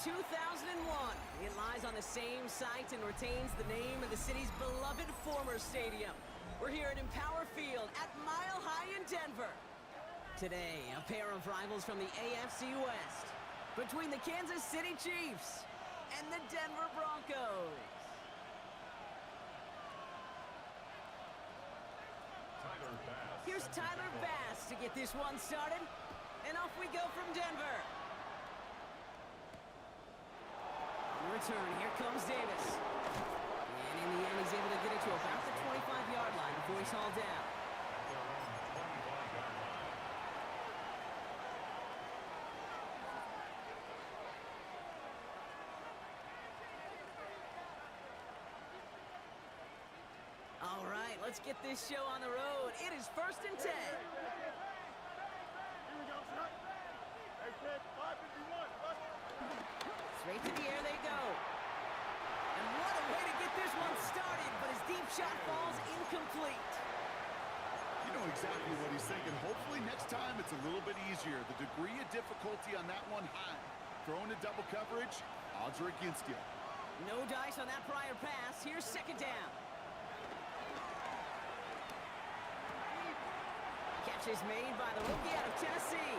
2001. It lies on the same site and retains the name of the city's beloved former stadium. We're here at Empower Field at Mile High in Denver. Today, a pair of rivals from the AFC West, between the Kansas City Chiefs and the Denver Broncos. Here's Tyler Bass to get this one started, and off we go from Denver. On return, here comes Davis. And in the end, he's able to get it to about the 25-yard line before he's hauled down. All right, let's get this show on the road. It is 1st and 10. Here we go, son. Hey, kid, 551. Straight to the air they go. And what a way to get this one started, but his deep shot falls incomplete. You know exactly what he's thinking. Hopefully next time it's a little bit easier. The degree of difficulty on that one high. Throwing to double coverage, odds are against you. No dice on that prior pass. Here's 2nd down. Catch is made by the rookie out of Tennessee.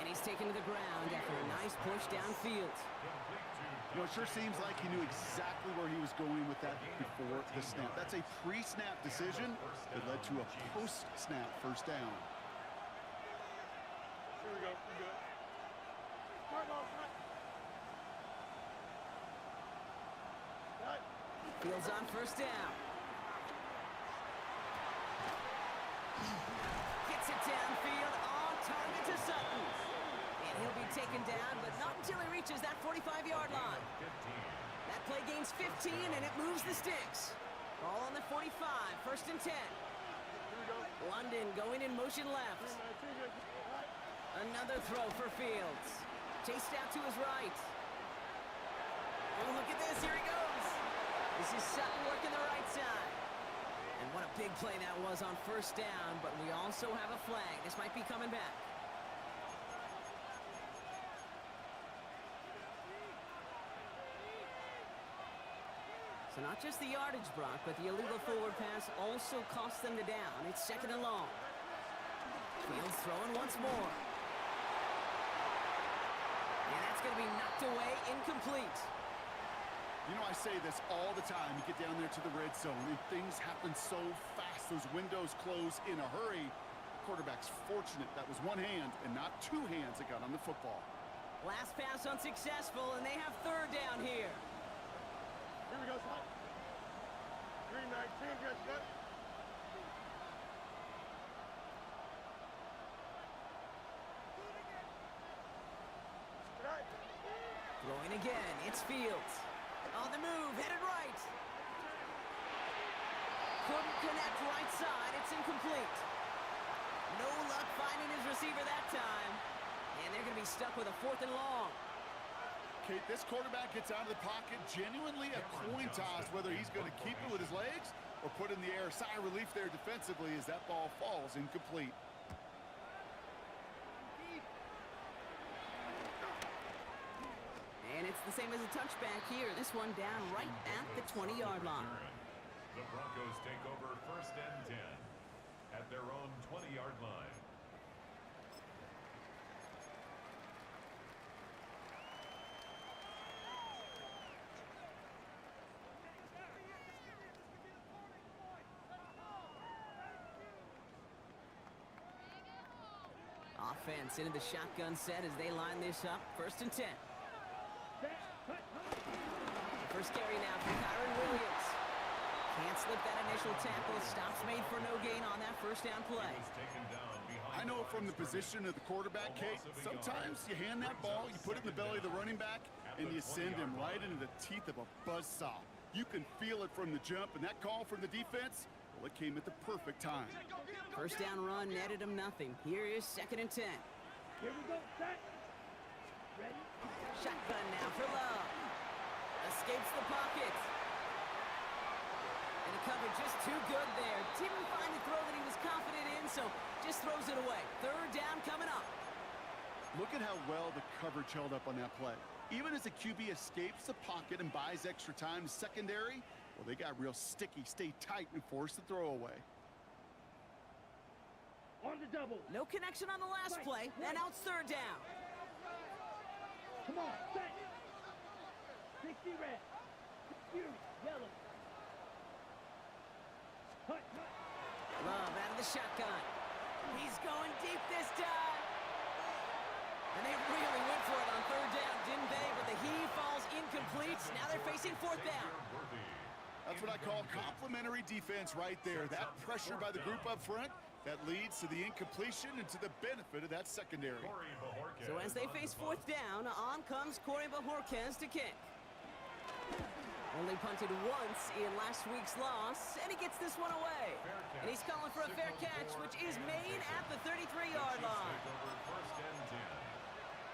And he's taken to the ground after a nice push downfield. You know, it sure seems like he knew exactly where he was going with that before the snap. That's a pre-snap decision that led to a post-snap first down. Here we go. We good. Start off, son. Cut. Fields on 1st down. Gets it downfield, on target to Sutton. And he'll be taken down, but not until he reaches that 45-yard line. That play gains 15, and it moves the sticks. Ball on the 45, 1st and 10. Here we go. London going in motion left. Another throw for Fields. Chased out to his right. Oh, look at this, here he goes. This is Sutton working the right side. And what a big play that was on 1st down, but we also have a flag. This might be coming back. So not just the yardage, Brock, but the illegal forward pass also cost them the down. It's 2nd and long. Fields throwing once more. And that's going to be knocked away, incomplete. You know, I say this all the time. You get down there to the red zone, and things happen so fast. Those windows close in a hurry. The quarterback's fortunate that was one hand and not two hands that got on the football. Last pass unsuccessful, and they have 3rd down here. Here we go, son. 319, good shot. Right. Throwing again, it's Fields. On the move, headed right. Couldn't connect right side, it's incomplete. No luck finding his receiver that time. And they're going to be stuck with a 4th and long. Kate, this quarterback gets out of the pocket, genuinely a coin toss whether he's going to keep it with his legs or put it in the air. Sigh of relief there defensively as that ball falls incomplete. And it's the same as a touchback here. This one down right at the 20-yard line. The Broncos take over 1st and 10 at their own 20-yard line. Offense into the shotgun set as they line this up. 1st and 10. First carry now from Kyron Williams. Can't slip that initial tackle. Stops made for no gain on that 1st down play. I know from the position of the quarterback, Kate, sometimes you hand that ball, you put it in the belly of the running back, and you send him right into the teeth of a buzzsaw. You can feel it from the jump, and that call from the defense, well, it came at the perfect time. 1st down run netted him nothing. Here is 2nd and 10. Here we go, set. Ready? Shotgun now for Love. Escapes the pocket. And the cover just too good there. Didn't find the throw that he was confident in, so just throws it away. 3rd down coming up. Look at how well the coverage held up on that play. Even as a QB escapes the pocket and buys extra time to secondary, well, they got real sticky. Stay tight and force the throw away. On the double. No connection on the last play, and now it's third down. Come on, set. 60 red. Fury, yellow. Hut, hut. Love out of the shotgun. He's going deep this time. And they really went for it on third down, didn't they? But the heave falls incomplete. Now they're facing fourth down. That's what I call complimentary defense right there. That pressure by the group up front, that leads to the incompletion and to the benefit of that secondary. So as they face fourth down, on comes Corey Bajorquez to kick. Only punted once in last week's loss, and he gets this one away. And he's calling for a fair catch, which is made at the 33-yard line. First and 10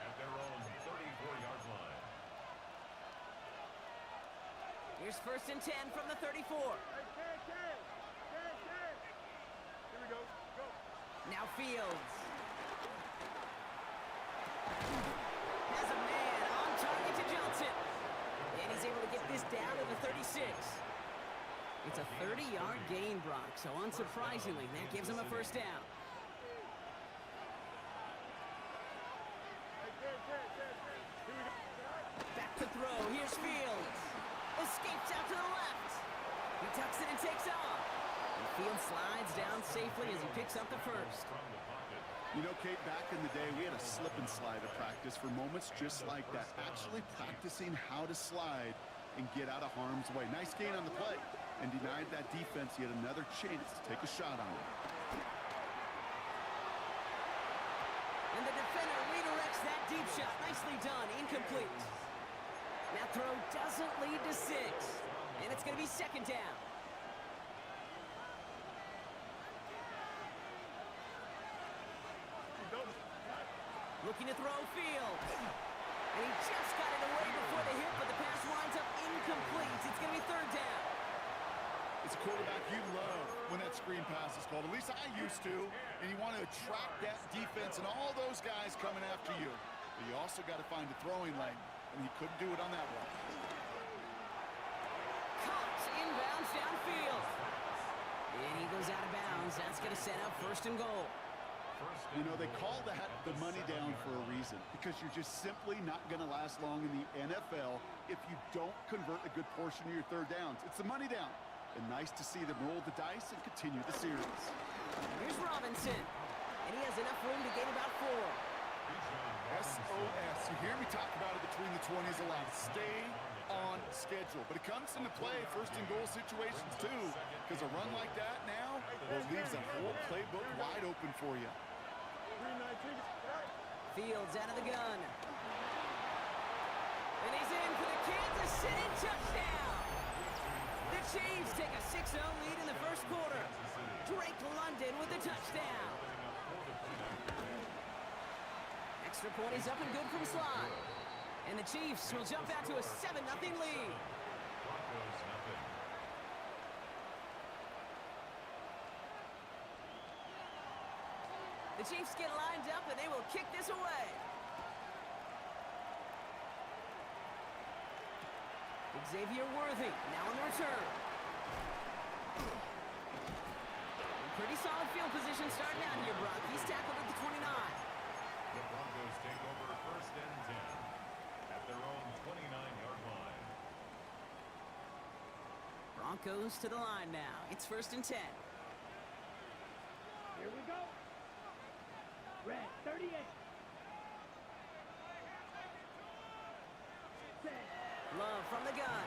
at their own 34-yard line. Here's first and 10 from the 34. Hey, here we go. Go. Now Fields. Has a man on target to Johnson. And he's able to get this down to the 36. It's a 30-yard gain, Brock, so unsurprisingly, that gives him a first down. Back to throw. Here's Fields. Escapes out to the left. He tucks it and takes off. And Fields slides down safely as he picks up the first. You know, Kate, back in the day, we had a slip and slide at practice for moments just like that. Actually practicing how to slide and get out of harm's way. Nice gain on the play, and denied that defense yet another chance to take a shot on it. And the defender redirects that deep shot. Nicely done. Incomplete. That throw doesn't lead to 6. And it's going to be second down. Looking to throw Fields. And he just got it away before the hit, but the pass winds up incomplete. It's going to be third down. It's a quarterback you love when that screen pass is called. At least I used to. And you want to attract that defense and all those guys coming after you. But you also got to find a throwing lane. And he couldn't do it on that one. Caught inbounds downfield. And he goes out of bounds. That's going to set up first and goal. You know, they call that the money down for a reason, because you're just simply not going to last long in the NFL if you don't convert a good portion of your third downs. It's the money down. And nice to see them roll the dice and continue the series. Here's Robinson. And he has enough room to gain about 4. SOS. You hear me talk about it between the 20s a lot. Stay on schedule. But it comes into play first and goal situations too, because a run like that now leaves a whole playbook wide open for you. Fields out of the gun. And he's in for the Kansas City touchdown. The Chiefs take a 6-0 lead in the first quarter. Drake London with the touchdown. Extra point is up and good from Slide. And the Chiefs will jump out to a 7-0 lead. The Chiefs get lined up and they will kick this away. Xavier Worthy now on the return. Pretty solid field position starting out here, Brock. He's tackled at the 29. The Broncos take over first and 10 at their own 29-yard line. Broncos to the line now. It's first and 10. Here we go. Red 38. Love from the gun.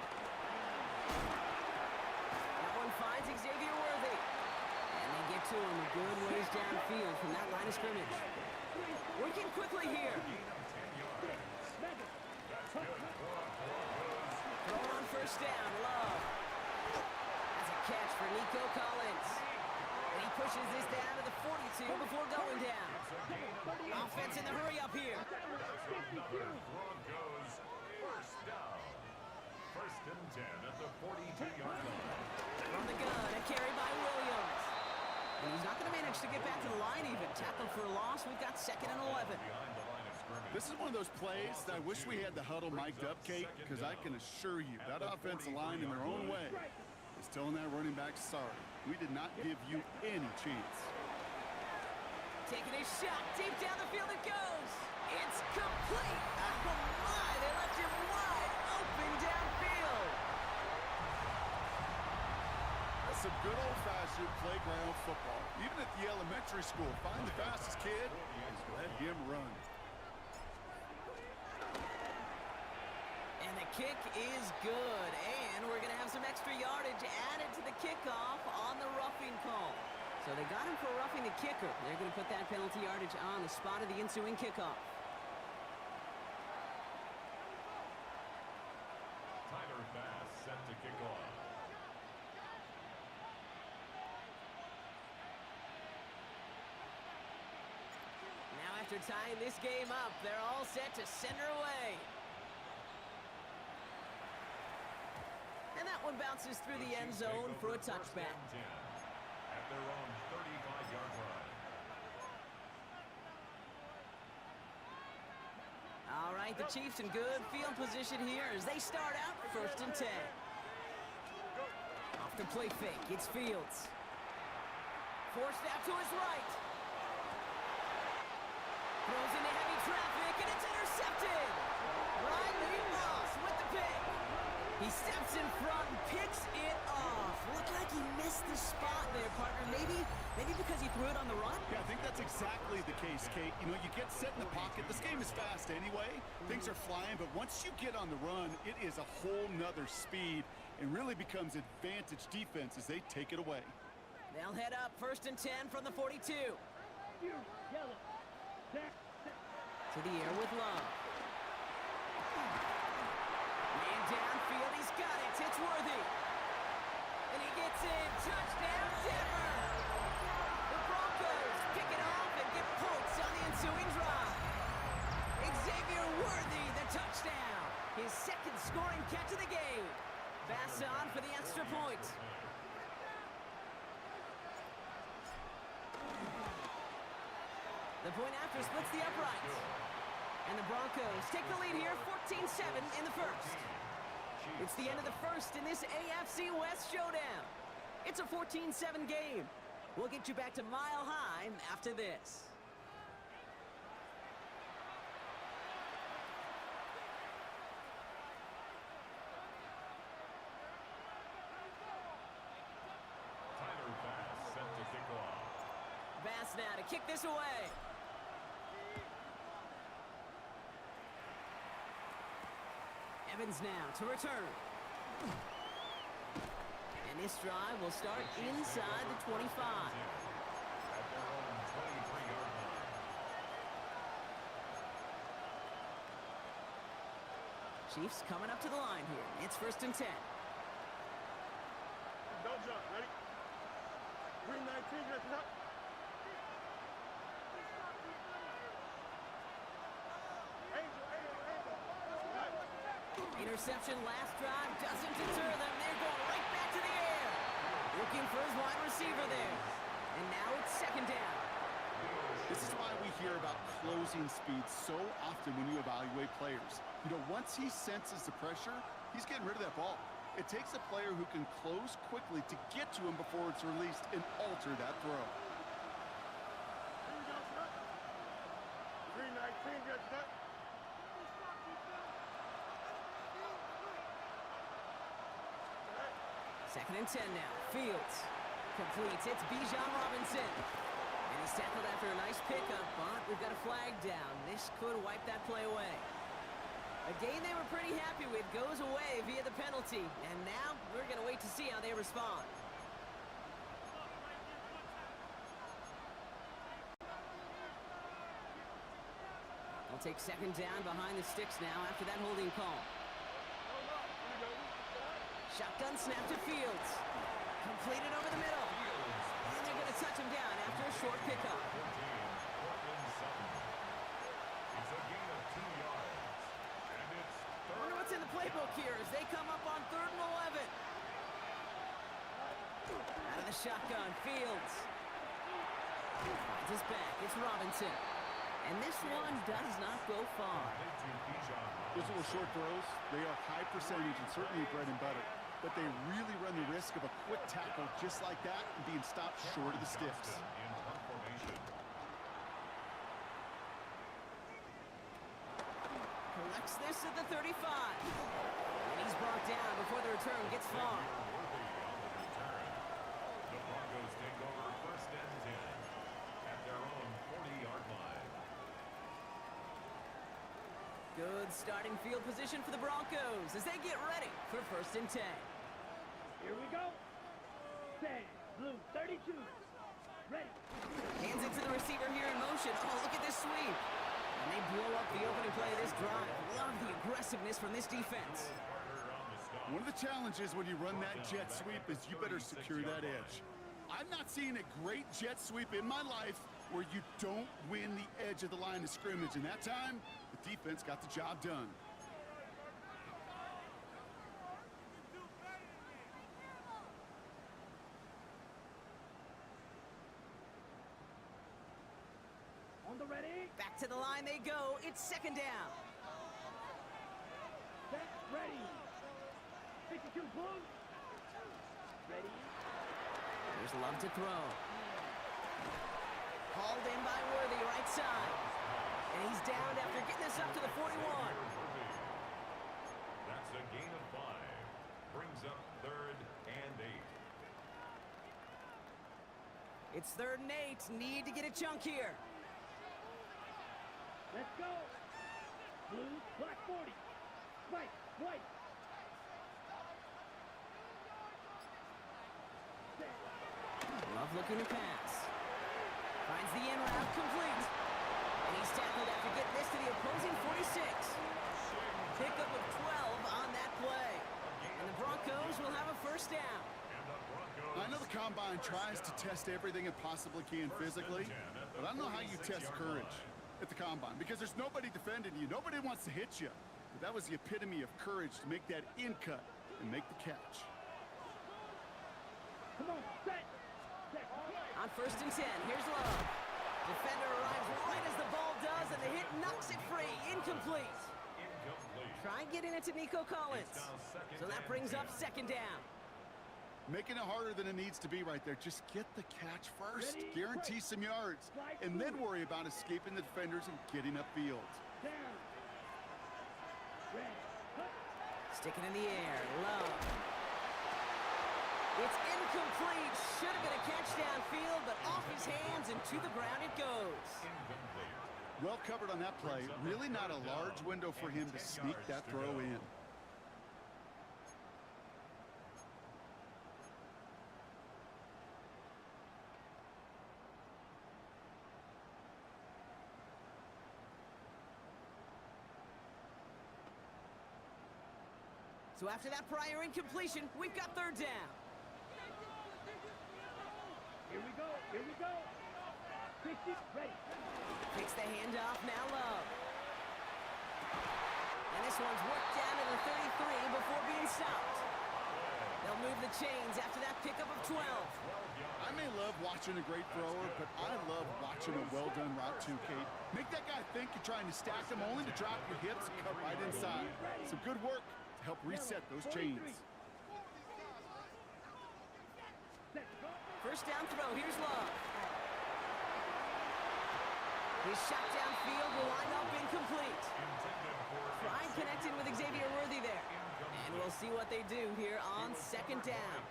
That one finds Xavier Worthy. And they get to him a good ways downfield from that line of scrimmage. Working quickly here. Throw on first down. Love. That's a catch for Nico Collins. And he pushes this down to the 42 before going down. Offense in the hurry up here. Broncos first down. First and 10 at the 42-yard line. From the gun, a carry by Williams. And he's not going to manage to get back to the line even. Tackled for a loss. We've got second and 11. Behind the line of scrimmage. This is one of those plays that I wish we had the huddle mic'd up, Kate, because I can assure you that offensive line in their own way is telling that running back, sorry, we did not give you any chance. Taking a shot, deep down the field it goes. It's complete. Oh my, they left him wide open downfield. That's some good old-fashioned playground football. Even at the elementary school, find the fastest kid and let him run. And the kick is good, and we're going to have some extra yardage added to the kickoff on the roughing call. So they got him for roughing the kicker. They're going to put that penalty yardage on the spot of the ensuing kickoff. Tyler Bass set to kick off. Now after tying this game up, they're all set to send her away. And that one bounces through the end zone for a touchback. At their own 35-yard line. All right, the Chiefs in good field position here as they start out 1st and 10. Off the play fake, it's Fields. Forced out to his right. Throws into heavy traffic, and it's intercepted. Riley Moss with the pick. He steps in front and picks it off. Looked like he missed the spot there, partner. Maybe because he threw it on the run? Yeah, I think that's exactly the case, Kate. You know, you get set in the pocket. This game is fast anyway. Things are flying, but once you get on the run, it is a whole nother speed and really becomes advantage defense as they take it away. They'll head up 1st and 10 from the 42. To the air with Love. Man downfield, he's got it. It's Worthy. And he gets in. Touchdown, Denver. The Broncos pick it off and get points on the ensuing drive. Xavier Worthy, the touchdown. His second scoring catch of the game. Bass on for the extra point. The point after splits the uprights. And the Broncos take the lead here, 14-7 in the first. It's the end of the first in this AFC West showdown. It's a 14-7 game. We'll get you back to Mile High after this. Tyler Bass set to kick off. Bass now to kick this away. Evans now to return. And this drive will start inside the 25. At their own 23-yard line. Chiefs coming up to the line here. It's 1st and 10. Don't jump. Ready? Green 19, let's up. Interception last drive doesn't deter them. They're going right back to the air. Looking for his wide receiver there. And now it's 2nd down. This is why we hear about closing speed so often when you evaluate players. You know, once he senses the pressure, he's getting rid of that ball. It takes a player who can close quickly to get to him before it's released and alter that throw. Green 19, let's up. 2nd and 10 now. Fields completes. It's Bijan Robinson. And he's tackled after a nice pickup, but we've got a flag down. This could wipe that play away. A game they were pretty happy with goes away via the penalty. And now we're going to wait to see how they respond. They'll take 2nd down behind the sticks now after that holding call. Shotgun snap to Fields. Completed over the middle. And they're going to touch him down after a short pickup. It's a gain of 2 yards. And it's I wonder what's in the playbook here as they come up on 3rd and 11. Out of the shotgun, Fields. Finds his back. It's Robinson. And this one does not go far. Those little short throws, they are high percentage and certainly bread and butter. But they really run the risk of a quick tackle just like that and being stopped short of the sticks. Collects this at the 35. And he's brought down before the return gets far. The Broncos take over first and 10 at their own 40-yard line. Good starting field position for the Broncos as they get ready for first and 10. Here we go. Stand. Blue 32. Ready. Hands it to the receiver here in motion. Oh, look at this sweep. And they blow up the opening play of this drive. Love the aggressiveness from this defense. One of the challenges when you run that jet sweep is you better secure that edge. I've not seen a great jet sweep in my life where you don't win the edge of the line of scrimmage. And that time, the defense got the job done. On the ready. Back to the line they go. It's second down. Set. Ready. 52 Blue. Ready. There's Love to throw. Hauled in by Worthy, right side. And he's down after getting this up to the 41. That's a gain of 5. Brings up third and 8. It's third and 8. Need to get a chunk here. Let's go. Blue. Black 40. White. White. Set. Love looking to pass. Finds the in route complete. And he's tackled after getting this to the opposing 46. Pickup of 12 on that play. And the Broncos will have a first down. I know the Combine tries to test everything it possibly can physically, but I don't know how you test courage at the Combine because there's nobody defending you. Nobody wants to hit you. But that was the epitome of courage to make that in cut and make the catch. Come on. Set. Set. On first and 10, here's Love. Defender arrives right as the ball does, and the hit knocks it free. Incomplete. Try getting it to Nico Collins. So that brings up second down. Making it harder than it needs to be right there. Just get the catch first. Guarantee some yards. And then worry about escaping the defenders and getting upfield. Down. Ready. Cut. Sticking in the air, Love. It's incomplete. Should have been a catch downfield, but off his hands and to the ground it goes. Well covered on that play. Really not a large window for him to sneak that throw in. So after that prior incompletion, we've got third down. Here we go. Here we go. 50. Ready. Takes the handoff, now Love. And this one's worked down to the 33 before being stopped. They'll move the chains after that pickup of 12. I may love watching a great thrower, but I love watching a well-done route too, Kate. Make that guy think you're trying to stack him only to drop your hips and cut right inside. Some good work to help reset those chains. First down throw, here's Love. His shot downfield will wind up incomplete. Trying connecting with Xavier Worthy there. And we'll see what they do here on second down.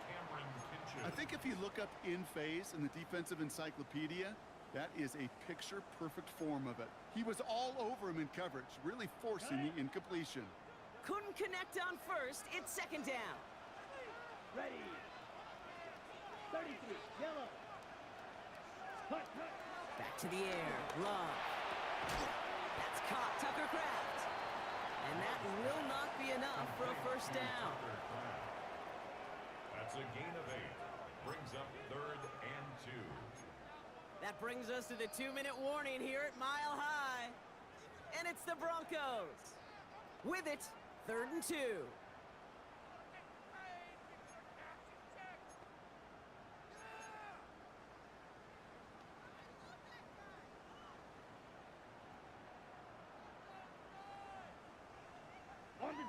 I think if you look up in phase in the defensive encyclopedia, that is a picture-perfect form of it. He was all over him in coverage, really forcing the incompletion. Couldn't connect on first. It's second down. Ready. 33. Yellow. Cut. Cut. Back to the air. Love. That's caught. Tucker Kraft. And that will not be enough for a first down. That's a gain of 8. Brings up third and 2. That brings us to the 2-minute warning here at Mile High. And it's the Broncos. With it, third and 2.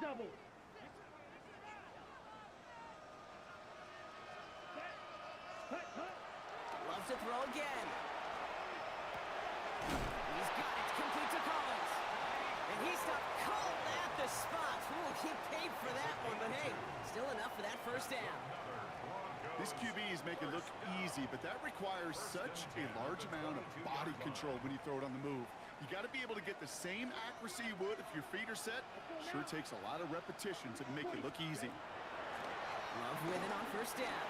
double. Loves to throw again. He's got it. Complete to Collins. And he stopped cold at the spot. Ooh, he paid for that one, but hey, still enough for that first down. This QB is making it look easy, but that requires such a large amount of body control when you throw it on the move. You got to be able to get the same accuracy you would if your feet are set. Sure takes a lot of repetition to make it look easy. Love with it on first down.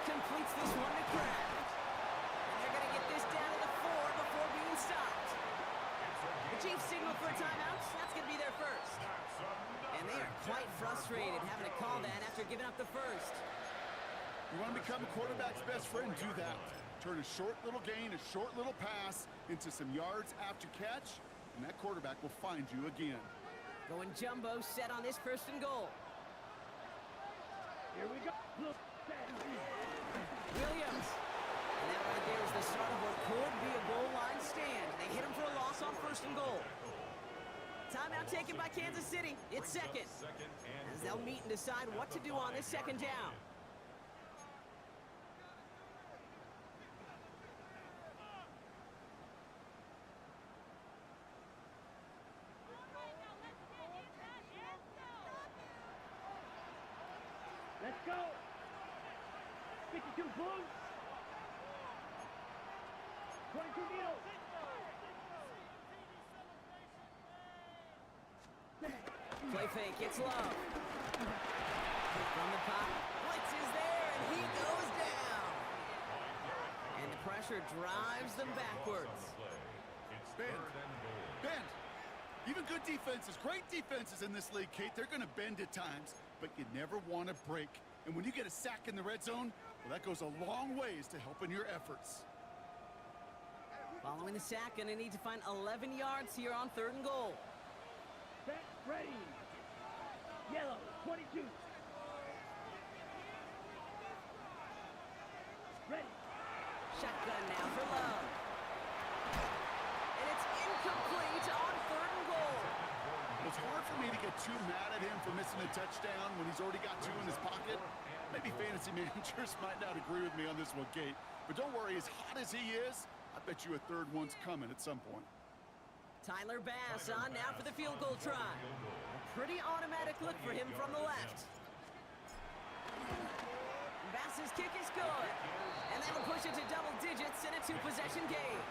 Completes this one to Kraft. And they're going to get this down to the 4 before being stopped. The Chiefs signal for a timeout. That's going to be their first. And they are quite frustrated having to call that after giving up the first. You want to become a quarterback's best friend? Do that. Turn a short little gain, a short little pass into some yards after catch, and that quarterback will find you again. Going jumbo set on this first and goal. Here we go. Look. Williams. And that right there is the start of what could be a goal line stand. They hit him for a loss on first and goal. Timeout taken by Kansas City. It's second. As they'll meet and decide what to do on this second down. Let's go. 52 Blues. 22 Needles. Play fake, it's Love. From the pop, Blitz is there, and he goes down. And the pressure drives them backwards. Bend. Even good defenses, great defenses in this league, Kate, they're going to bend at times, but you never want to break. And when you get a sack in the red zone, well, that goes a long ways to helping your efforts. Following the sack, going to need to find 11 yards here on third and goal. Set, ready. Yellow, 22. Ready. Shotgun now for Love. And it's incomplete on third and goal. It's hard for me to get too mad at him for missing a touchdown when he's already got 2 in his pocket. Maybe fantasy managers might not agree with me on this one, Kate. But don't worry, as hot as he is, I bet you a third one's coming at some point. Tyler Bass on now for the field goal try. A pretty automatic look for him from the left. Bass's kick is good. And that'll push it to double digits in a 2-possession game.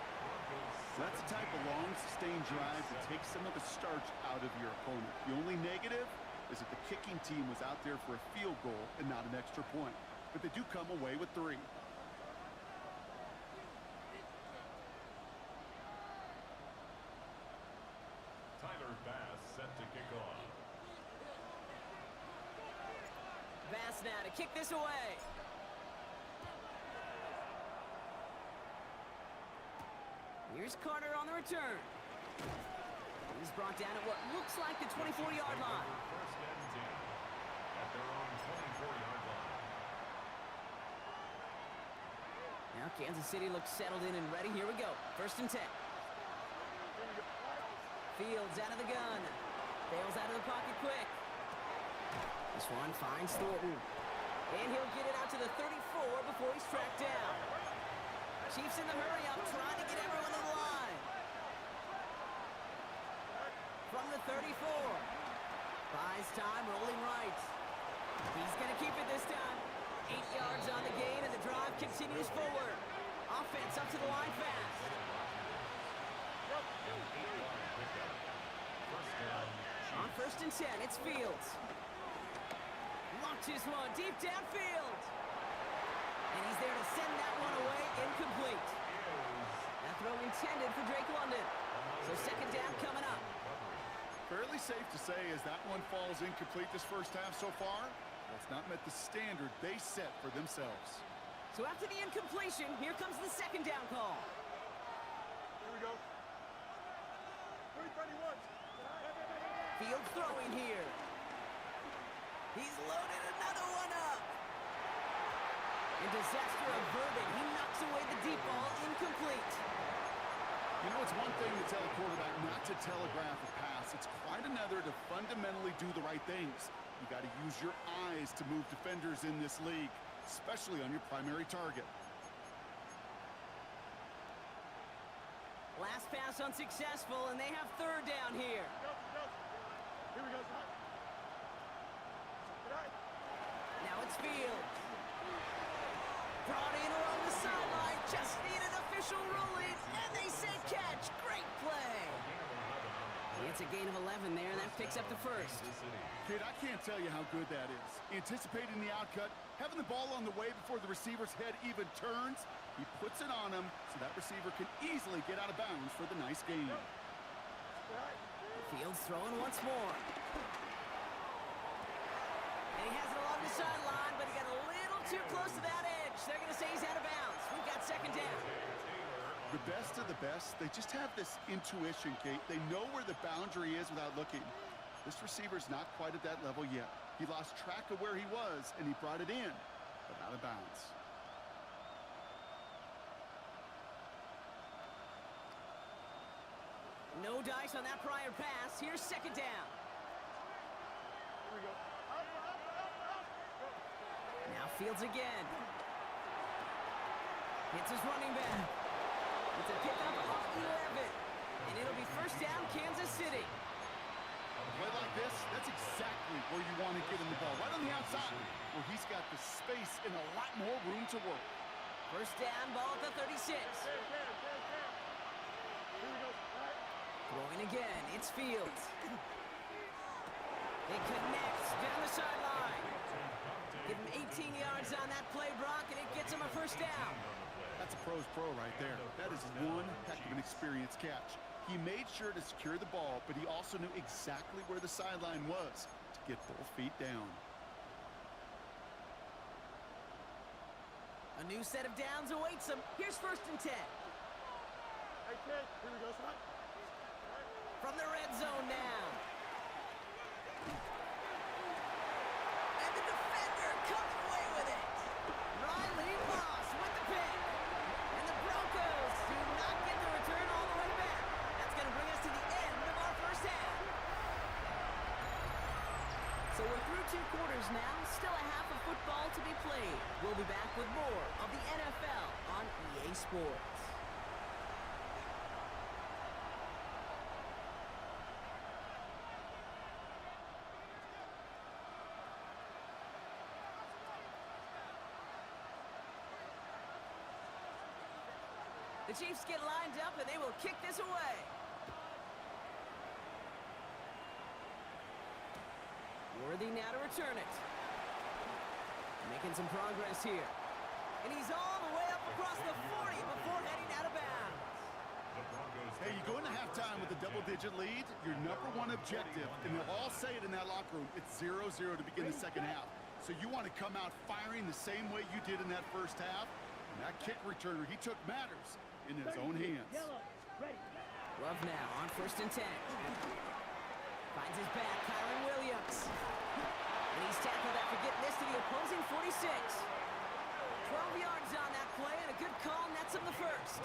So that's the type of long, sustained drive that takes some of the starch out of your opponent. The only negative is that the kicking team was out there for a field goal and not an extra point. But they do come away with 3. Tyler Bass set to kick off. Bass now to kick this away. Here's Carter on the return. He's brought down at what looks like the 24-yard line. First and 10 at their own 24-yard line. Now Kansas City looks settled in and ready. Here we go. First and 10. Fields out of the gun. Bails out of the pocket quick. This one finds Thornton. And he'll get it out to the 34 before he's tracked down. Chiefs in the hurry up, trying to get everyone to the line. From the 34. Buys time, rolling right. He's going to keep it this time. 8 yards on the gain, and the drive continues forward. Offense up to the line fast. On first and 10, it's Fields. Launches one deep downfield. And he's there to send that one away, incomplete. That throw intended for Drake London. So second down coming up. Fairly safe to say as that one falls incomplete this first half so far, that's not met the standard they set for themselves. So after the incompletion, here comes the second down call. Here we go. 31. Field throwing here. He's loaded another one up. And disaster averted. He knocks away the deep ball, incomplete. You know, it's one thing to tell a quarterback not to telegraph a pass. It's quite another to fundamentally do the right things. You got to use your eyes to move defenders in this league, especially on your primary target. Last pass unsuccessful, and they have third down here. Here we go. Now it's Fields. Brought in along the sideline, just needed official ruling, and they say catch. Great play. It's a gain of 11 there, and that picks up the first. Kid, I can't tell you how good that is. Anticipating the outcut, having the ball on the way before the receiver's head even turns, he puts it on him so that receiver can easily get out of bounds for the nice gain. Fields throwing once more. And he has it along the sideline, but he got a little too close to that edge. They're going to say he's out of bounds. We've got second down. The best of the best, they just have this intuition, Kate. They know where the boundary is without looking. This receiver's not quite at that level yet. He lost track of where he was, and he brought it in, but out of bounds. No dice on that prior pass. Here's second down. Here we go. Now Fields again. Hits his running back. It's a pickup off 11. And it'll be first down, Kansas City. A play like this, that's exactly where you want to get him the ball. Right on the outside, where he's got the space and a lot more room to work. First down, ball at the 36. Here we go. Throwing again, it's Fields. It connects down the sideline. Give him 18 yards on that play, Brock, and it gets him a first down. That's a pro's pro right there. That is one heck of an experienced catch. He made sure to secure the ball, but he also knew exactly where the sideline was to get both feet down. A new set of downs awaits him. Here's first and 10. Hey, kid. Here we go, son. From the red zone now. And the defender comes away with it. Riley Moss with the pick. And the Broncos do not get the return all the way back. That's going to bring us to the end of our first half. So we're through 2 quarters now. Still a half of football to be played. We'll be back with more of the NFL on EA Sports. The Chiefs get lined up, and they will kick this away. Worthy now to return it. Making some progress here. And he's all the way up across the 40 before heading out of bounds. Hey, you go into halftime with a double-digit lead, your #1 objective, and they'll all say it in that locker room, it's 0-0 to begin the second half. So you want to come out firing the same way you did in that first half. And that kick returner, he took matters in his own hands. Yellow. Ready. Love now on first and 10. Finds his back, Kyron Williams. And he's tackled after getting this to the opposing 46. 12 yards on that play, and a good call nets him the first.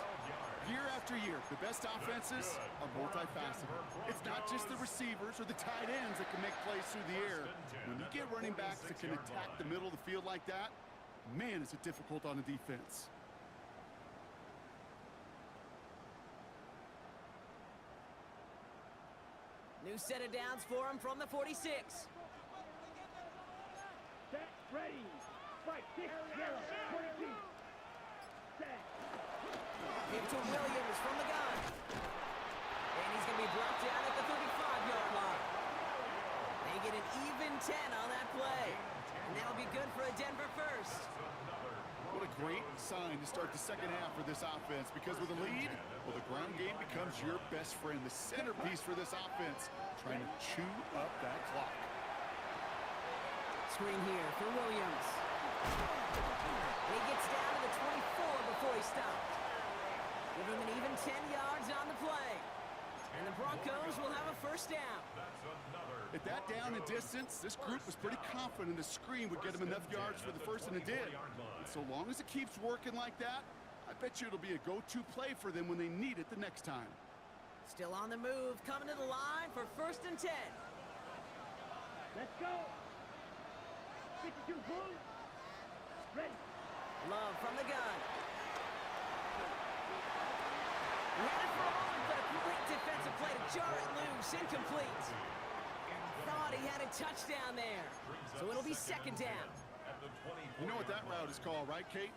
Year after year, the best offenses are multifaceted. It's not just the receivers or the tight ends that can make plays through the air. When you get running backs that can attack the middle of the field like that, man, is it difficult on the defense. New set of downs for him from the 46. Set. Ready. Fight. 6. Yellow. 22. Set. Give to Williams from the gun. And he's going to be brought down at the 35-yard line. They get an even 10 on that play. And that'll be good for a Denver first. What a great sign to start the second half for this offense, because with a lead, well, the ground game becomes your best friend, the centerpiece for this offense, trying to chew up that clock. Screen here for Williams. And he gets down to the 24 before he stopped. Give him an even 10 yards on the play. And the Broncos will have a first down. At that down and distance, this group was pretty confident a screen would get him enough yards for the first, and it did. And so long as it keeps working like that, I bet you it'll be a go-to play for them when they need it the next time. Still on the move, coming to the line for 1st and 10. Let's go. 62 blue. Ready. Love from the gun. He had it for a moment, but a great defensive play to jar it loose. Incomplete. Thought he had a touchdown there. So it'll be 2nd down. You know what that route is called, right, Kate?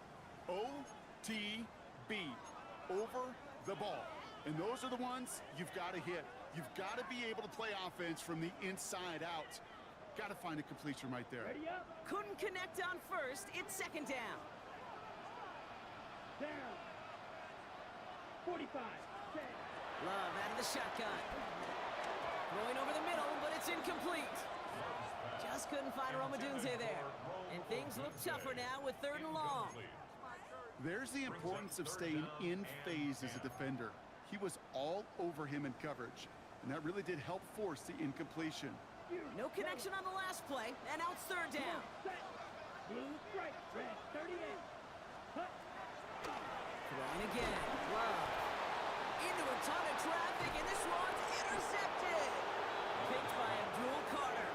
OTB. Over the ball. And those are the ones you've got to hit. You've got to be able to play offense from the inside out. Got to find a completion right there. Ready up. Couldn't connect on 1st. It's 2nd down. Down. 45. 10. Love out of the shotgun. Throwing over the middle, but it's incomplete. Just couldn't find Romadunze there. And things look tougher now with 3rd and long. There's the importance of staying in phase as a defender. He was all over him in coverage, and that really did help force the incompletion. No connection on the last play, and now it's 3rd down. Set. Blue strike. Red. 38. Hut. Throwing again. Love. Into a ton of traffic, and this one's intercepted. Picked by Abdul Carter.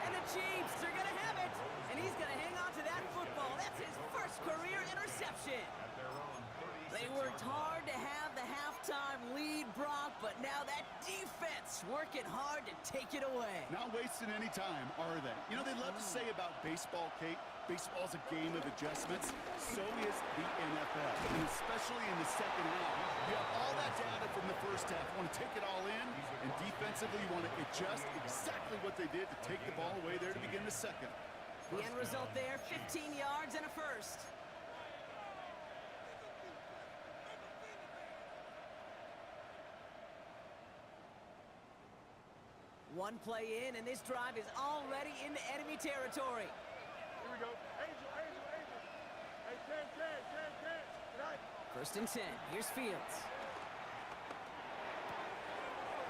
And the Chiefs are going to have it. And he's going to hang on to that football. That's his 1st career interception. They worked hard to have the halftime lead, Brock, but now that defense working hard to take it away. Not wasting any time, are they? You know, they love to say about baseball, Kate, baseball's a game of adjustments. So is the NFL, and especially in the 2nd half. You have all that data from the 1st half. You want to take it all in, and defensively you want to adjust exactly what they did to take the ball away there to begin the 2nd. The end result there, 15 yards and a 1st. One play in, and this drive is already into enemy territory. Here we go. Angel. Hey, 10. 1st and 10. Here's Fields.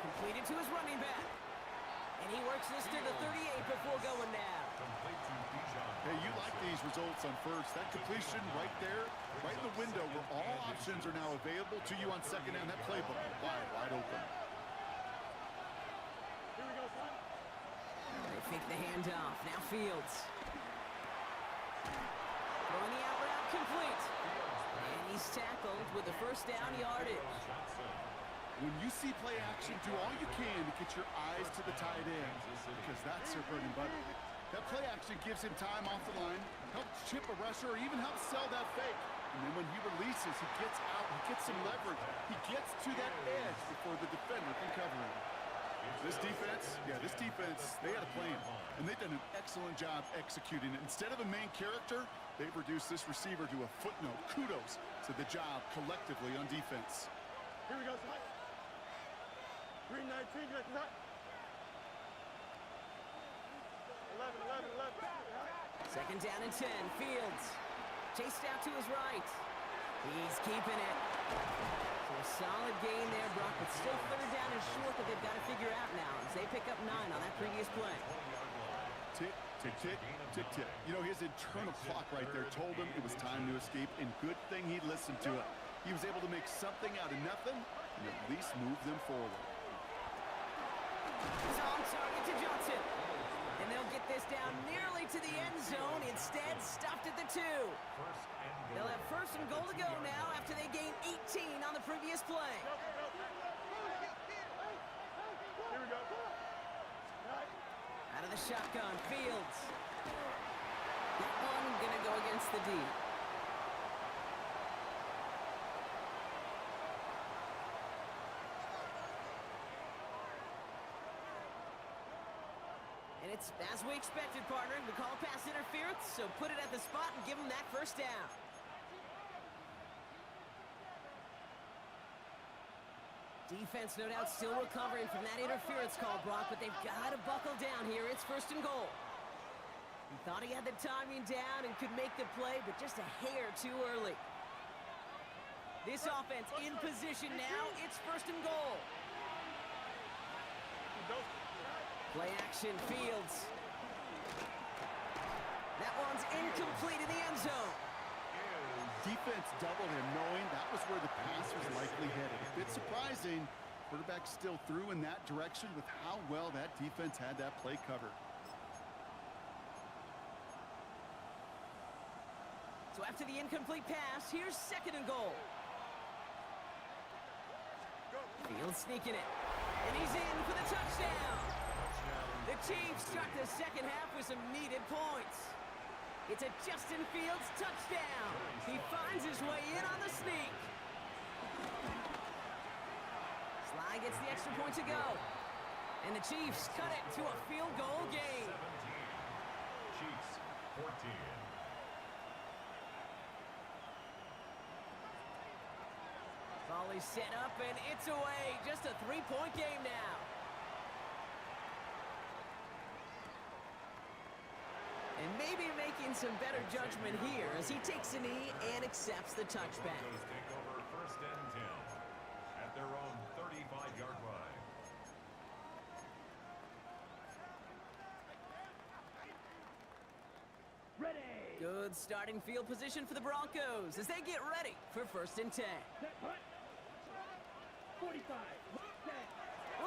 Completed to his running back. And he works this to the 38 before going down. Hey, you like these results on 1st. That completion right there, right in the window where all options are now available to you on 2nd down. That playbook wide open. Here we go, son. They fake the handoff. Now Fields. Throwing the out route complete. And he's tackled with the 1st down yardage. When you see play action, do all you can to get your eyes to the tight end, because that's their bread and butter. That play action gives him time off the line, helps chip a rusher, or even helps sell that fake. And then when he releases, he gets out, he gets some leverage. He gets to that edge before the defender can cover him. This defense, they had a plan. And they've done an excellent job executing it. Instead of a main character, they've reduced this receiver to a footnote. Kudos to the job collectively on defense. Here we go, son. 319, let's not. 11. 2nd down and 10. Fields. Chased out to his right. He's keeping it. So a solid gain there, Brock, but still 3rd down and short that they've got to figure out now as they pick up 9 on that previous play. Tick, tick, tick, tick, tick. You know, his internal clock right there told him it was time to escape, and good thing he listened to it. He was able to make something out of nothing and at least move them forward. He's on target to Johnson. And they'll get this down nearly to the end zone. Instead, stopped at the 2. They'll have 1st and goal to go now after they gained 18 on the previous play. Here we go. Out of the shotgun, Fields. That one gonna go against the D. And it's as we expected, partner. We call pass interference, so put it at the spot and give them that 1st down. Defense, no doubt, still recovering from that interference call, Brock, but they've got to buckle down here. It's 1st and goal. He thought he had the timing down and could make the play, but just a hair too early. This offense in position now. It's 1st and goal. Play action, Fields. That one's incomplete in the end zone. Defense doubled him knowing that was likely headed. A bit surprising. Quarterback still threw in that direction with how well that defense had that play covered. So after the incomplete pass, here's 2nd and goal. Fields sneaking it. And he's in for the touchdown. The Chiefs start the second half with some needed points. It's a Justin Fields touchdown. He finds his way in on the sneak. Sly gets the extra point to go. And the Chiefs cut it to a field goal game. 17. Chiefs 14. Volley set up and it's away. Just a 3-point game now. And maybe making some better judgment here as he takes a knee and accepts the touchback. Broncos take over 1st and 10 at their own 35-yard line. Ready. Good starting field position for the Broncos as they get ready for 1st and 10. Set punt. 45. 10.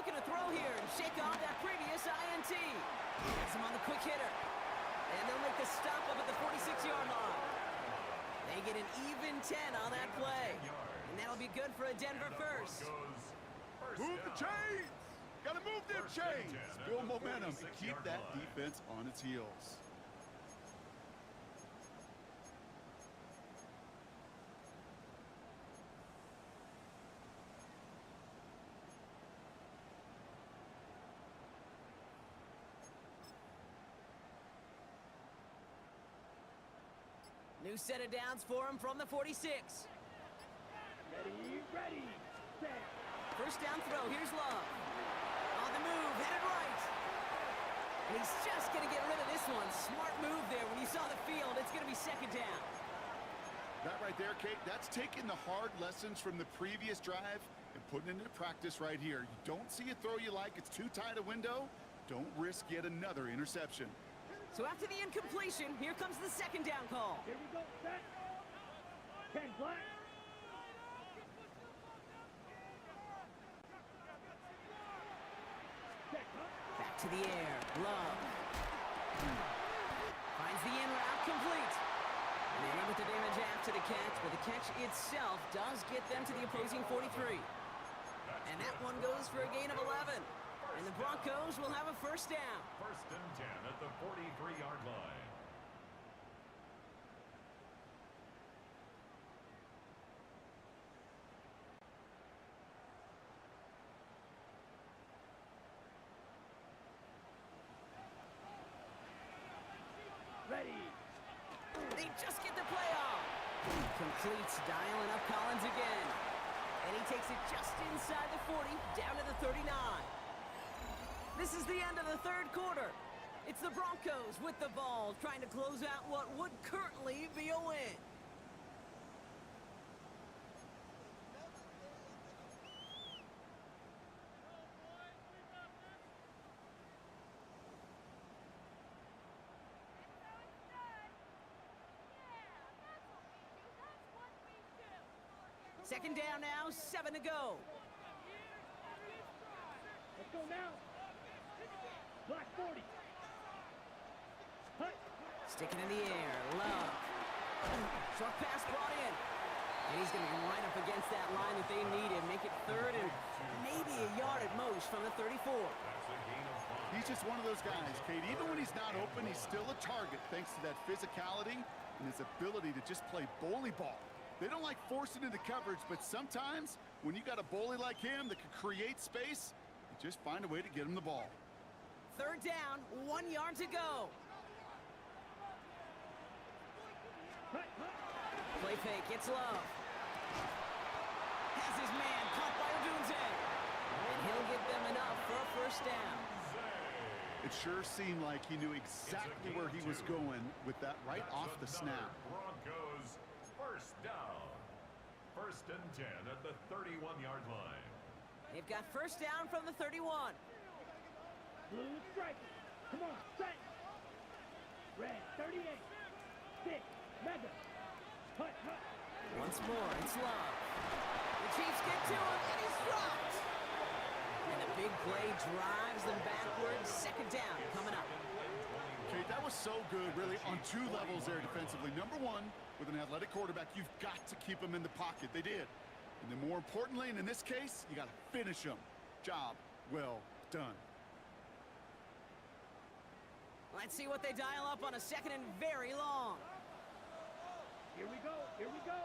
Looking to throw here and shake off that previous INT. Gets him on the quick hitter. And they'll make the stop up at the 46-yard line. They get an even 10 on that play. And that'll be good for a Denver first. Move the chains! Gotta move them chains! Build momentum and keep that defense on its heels. New set of downs for him from the 46. Ready, set. First down throw, here's Love. On the move, headed right. And he's just going to get rid of this one. Smart move there when he saw the field. It's going to be 2nd down. That right there, Kate, that's taking the hard lessons from the previous drive and putting it into practice right here. You don't see a throw you like, it's too tight a window, don't risk yet another interception. So after the incompletion, here comes the 2nd down call. Here we go, set. 10 black. Set up. Back to the air, Love. Finds the in route complete. And they able to damage after the catch, but the catch itself does get them to the opposing 43. And that one goes for a gain of 11. And the Broncos will have a 1st down. 1st and 10 at the 43-yard line. Ready. They just get the play off. Completes, dialing up Collins again. And he takes it just inside the 40, down to the 39. This is the end of the 3rd quarter. It's the Broncos with the ball, trying to close out what would currently be a win. Second down now, 7 to go. Let's go now. Black 40. Hut. Sticking in the air, Love. Short pass brought in. And he's going to be right up against that line that they need and make it 3rd and maybe a yard at most from the 34. That's a gain of 5. He's just one of those guys, Kate. Even when he's not open, he's still a target thanks to that physicality and his ability to just play bully ball. They don't like forcing into coverage, but sometimes when you got a bully like him that can create space, you just find a way to get him the ball. 3rd down, 1 yard to go. Hut, hut. Play fake, it's Love. Has his man caught by Odunze. And he'll get them enough for a 1st down. It sure seemed like he knew exactly where he was going with that right off the snap. Broncos 1st down. 1st and 10 at the 31-yard line. They've got 1st down from the 31. Blue striker. Come on, set. Red 38. 6. Mega. Hut, hut. Once more, it's Love. The Chiefs get to him, and he's dropped. And the big play drives them backwards. Second down coming up. Okay, that was so good, really, on two levels there defensively. Number one, with an athletic quarterback, you've got to keep him in the pocket. They did. And then more importantly, and in this case, you got to finish him. Job well done. Let's see what they dial up on a second and very long. Here we go. Here we go.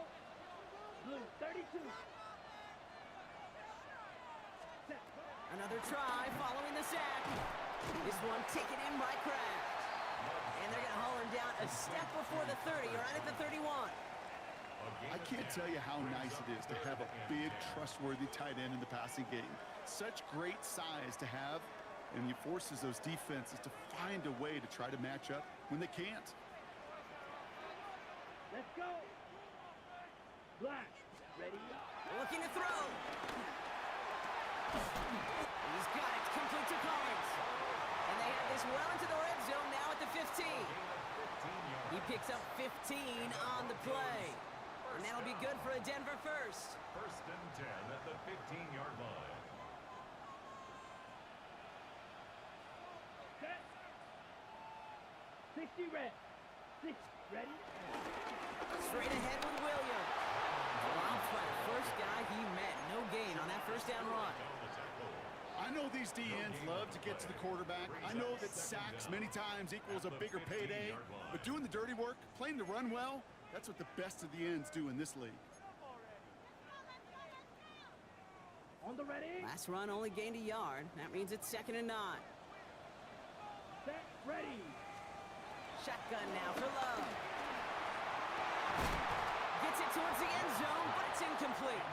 Blue 32. Set. Another try following the sack. This one taken in by Kraft. And they're going to haul him down a step before the 30, right at the 31. I can't tell you how nice it is to have a big, trustworthy tight end in the passing game. Such great size to have, and he forces those defenses to find a way to try to match up when they can't. Let's go. Black. Ready. Looking to throw. He's got it. Complete to Collins. And they have this well into the red zone now at the 15. He picks up 15 on the play. And that'll be good for a Denver first. First and 10 at the 15-yard line. Set. 60 red. 6 ready. Straight ahead with Williams. Dropped by the first guy he met. No gain on that first down run. I know these DNs love to get to the quarterback. I know that sacks many times equals a bigger payday. But doing the dirty work, playing the run well, that's what the best of the ends do in this league. On the ready. Last run only gained a yard. That means it's 2nd and 9. Set. Ready. Shotgun now for Love. Gets it towards the end zone, but it's incomplete.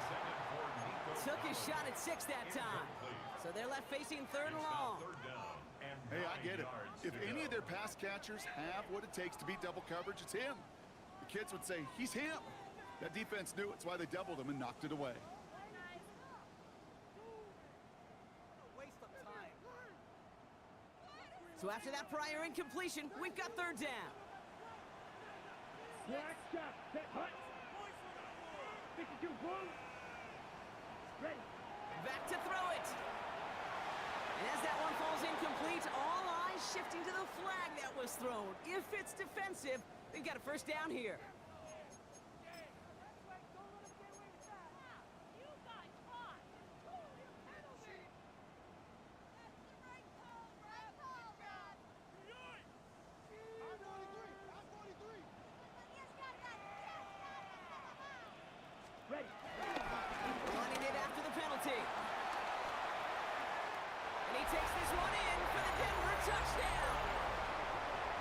Took his shot at 6 that time. So they're left facing 3rd and long. Hey, I get it. If any of their pass catchers have what it takes to beat double coverage, it's him. The kids would say, he's him. That defense knew it's why they doubled him and knocked it away. So after that prior incompletion, we've got 3rd down. Black shot. Set. Hut. 52 blue. Ready. Back to throw it. And as that one falls incomplete, all eyes shifting to the flag that was thrown. If it's defensive, they've got a first down here. Ready. Running it after the penalty. And he takes this one in for the Denver touchdown.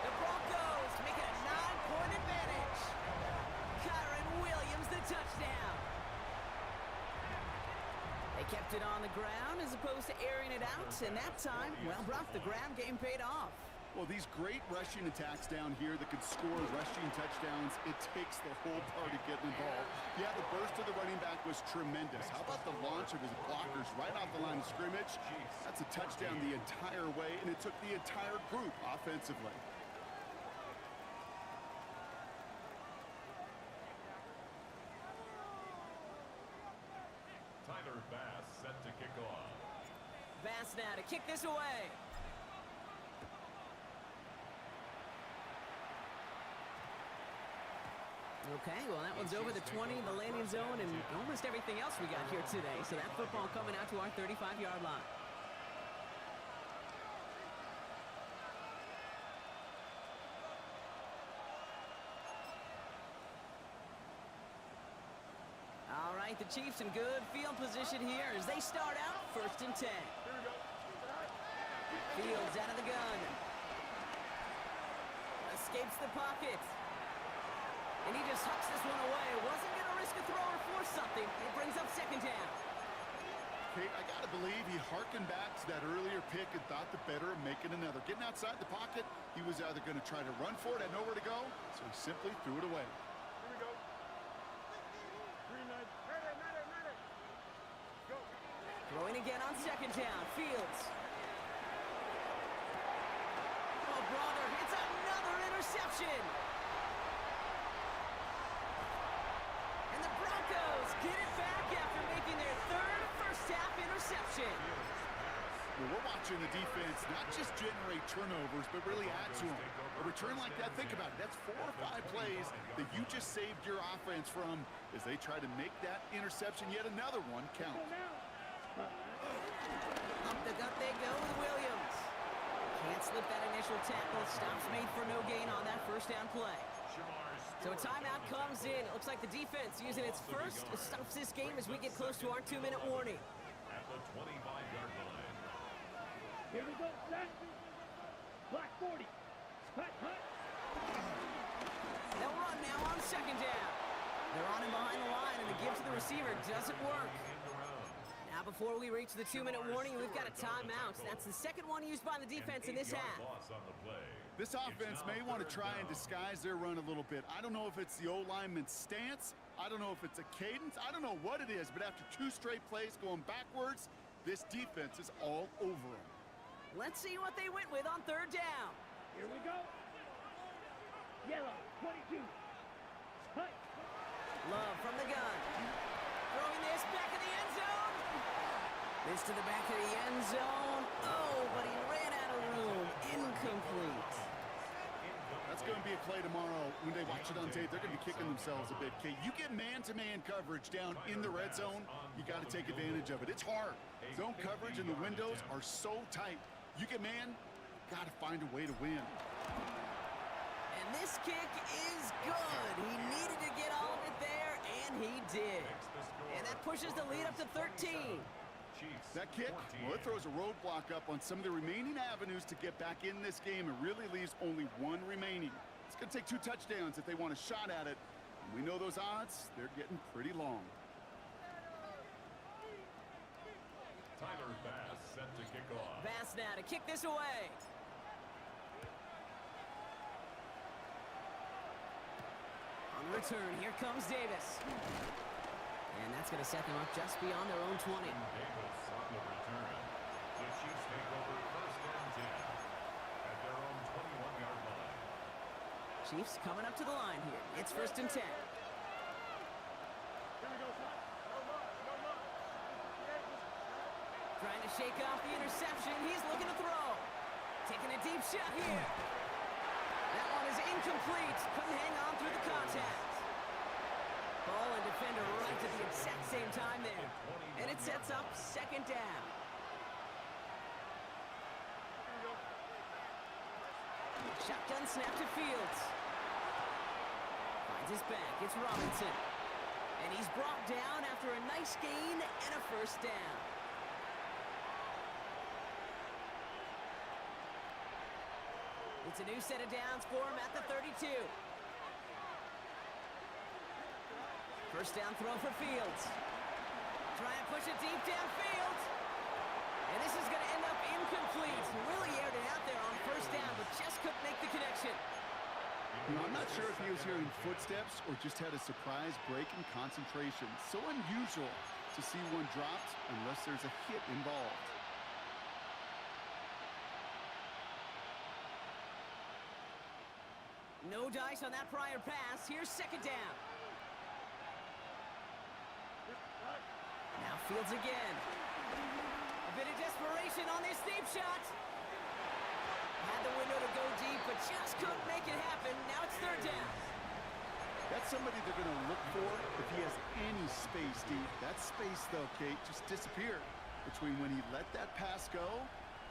The Broncos make it a 9-point advantage. Kyron Williams, the touchdown. They kept it on the ground as opposed to airing it out. And that time, well, Brock, the ground game paid off. Well, these great rushing attacks down here that could score rushing touchdowns, it takes the whole party getting involved. Yeah, the burst of the running back was tremendous. How about the launch of his blockers right off the line of scrimmage? That's a touchdown the entire way, and it took the entire group offensively. Tyler Bass set to kick off. Bass now to kick this away. Okay, well, that one's over the 20, the landing zone, and almost everything else we got here today. So that football coming out to our 35-yard line. All right, the Chiefs in good field position here as they start out 1st and 10. Fields out of the gun. Escapes the pocket. And he just hucks this one away. Wasn't going to risk a throw or force something. It brings up 2nd down. Okay, I got to believe he harkened back to that earlier pick and thought the better of making another. Getting outside the pocket, he was either going to try to run for it, had nowhere to go, so he simply threw it away. Here we go. Green light. Matter. Go. Throwing again on 2nd down. Fields. Oh, brother, it's another interception. And the Broncos get it back after making possession. Well, we're watching the defense not just generate turnovers, but really add to them. A return like that, think about it, that's 4 or 5 plays that you just saved your offense from as they try to make that interception, yet another one, count. Up the gut they go with Williams. Can't slip that initial tackle. Stops made for no gain on that first down play. So a timeout comes in. It looks like the defense using its first stops this game as we get close to our 2-minute warning. At the 25-yard line. Here we go, set. Black 40. Hut, hut. They'll run now on second down. They're on him behind the line, and the give to the receiver doesn't work. Now before we reach the 2-minute warning, we've got a timeout. That's the second one used by the defense in this half. This offense may want to try and disguise their run a little bit. I don't know if it's the O-lineman's stance. I don't know if it's a cadence. I don't know what it is, but after 2 straight plays going backwards, this defense is all over them. Let's see what they went with on third down. Here we go. Yellow, 22. Hut. Love from the gun. Throwing this back in the end zone. This to the back of the end zone. Oh, but he ran out of room. Incomplete. That's going to be a play tomorrow. When they watch it on tape, they're going to be kicking themselves a bit. Kate, you get man-to-man coverage down in the red zone, you got to take advantage of it. It's hard. Zone coverage and the windows are so tight. You get man, got to find a way to win. And this kick is good. He needed to get all of it there, and he did. And that pushes the lead up to 13. That kick, well, it throws a roadblock up on some of the remaining avenues to get back in this game. It really leaves only one remaining. It's going to take 2 touchdowns if they want a shot at it. And we know those odds, they're getting pretty long. Tyler Bass set to kick off. Bass now to kick this away. On the return, here comes Davis. And that's going to set them up just beyond their own 20. Davis on the return. The Chiefs take over first and 10 at their own 21-yard line. Chiefs coming up to the line here. It's first and 10. Trying to shake off the interception. He's looking to throw. Taking a deep shot here. That one is incomplete. Couldn't hang on through the contact. Ball and defender right at the exact same time there. And it sets up second down. Shotgun snap to Fields. Finds his back. It's Robinson. And he's brought down after a nice gain and a first down. It's a new set of downs for him at the 32. First down throw for Fields. Try and push it deep downfield. And this is going to end up incomplete. Really aired it out there on first down, but just couldn't make the connection. You know, I'm not sure if he was hearing footsteps or just had a surprise break in concentration. So unusual to see one dropped unless there's a hit involved. No dice on that prior pass. Here's second down. Now Fields again. A bit of desperation on this deep shot. Had the window to go deep, but just couldn't make it happen. Now it's third down. That's somebody they're going to look for if he has any space deep. That space, though, Kate, just disappeared between when he let that pass go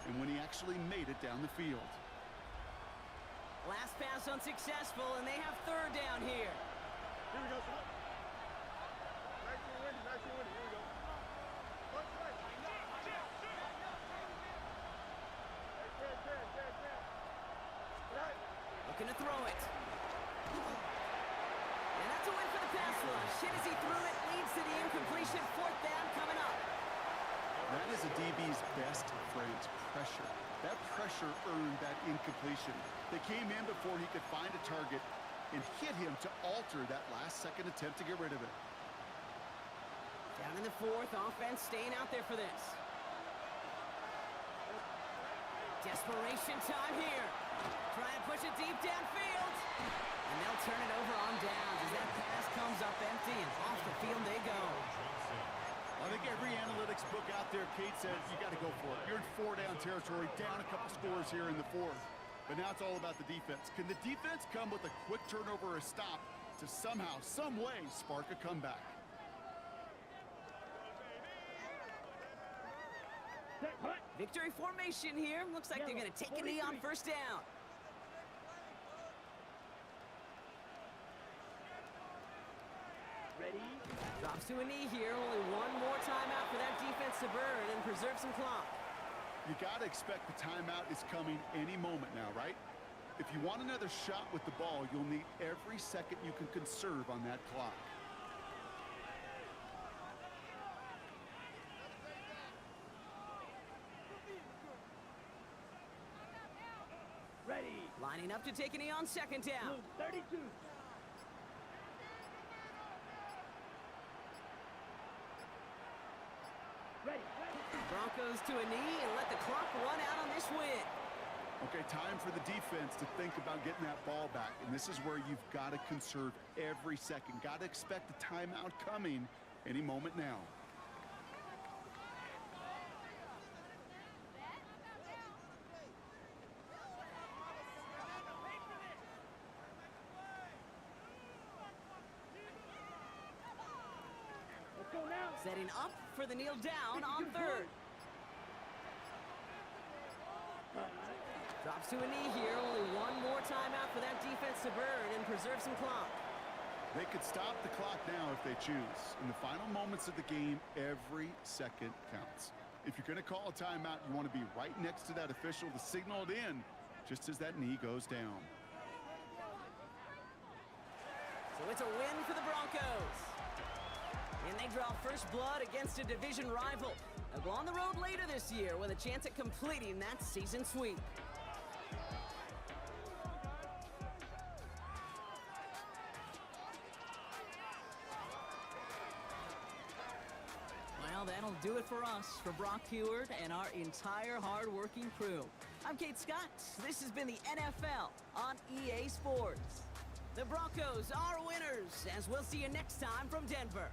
and when he actually made it down the field. Last pass unsuccessful, and they have third down here. Here we go, son. Nice and windy, nice and windy. Here we go. Punch right. Right. Looking to throw it. And that's a win for the pass rush. Hit as he threw it, leads to the incompletion. Fourth down coming up. That is a DB's best friend, pressure. That pressure earned that incompletion. They came in before he could find a target and hit him to alter that last-second attempt to get rid of it. Down in the fourth, offense staying out there for this. Desperation time here. Try and push it deep downfield. And they'll turn it over on downs as that pass comes up empty and off the field they go. I think every analytics book out there, Kate, says you got to go for it. You're in 4-down territory, down a couple scores here in the fourth. But now it's all about the defense. Can the defense come with a quick turnover or a stop to somehow, some way, spark a comeback? Set, hut. Victory formation here. Looks like they're going to take a knee on first down. Ready. Drops to a knee here. Only one more timeout for that defense to burn and preserve some clock. You got to expect the timeout is coming any moment now, right? If you want another shot with the ball, you'll need every second you can conserve on that clock. Ready. Lining up to take a knee on second down. Blue 32. Ready. Broncos to a knee and let the clock run out on this win. Okay, time for the defense to think about getting that ball back. And this is where you've got to conserve every second. Got to expect the timeout coming any moment now. Let's go now. Setting up for the kneel down on third. Drops to a knee here. Only one more timeout for that defense to burn and preserve some clock. They could stop the clock now if they choose. In the final moments of the game, every second counts. If you're going to call a timeout, you want to be right next to that official to signal it in just as that knee goes down. So it's a win for the Broncos. And they draw first blood against a division rival. They'll go on the road later this year with a chance at completing that season sweep. Well, that'll do it for us, for Brock Heward and our entire hard-working crew. I'm Kate Scott. This has been the NFL on EA Sports. The Broncos are winners, as we'll see you next time from Denver.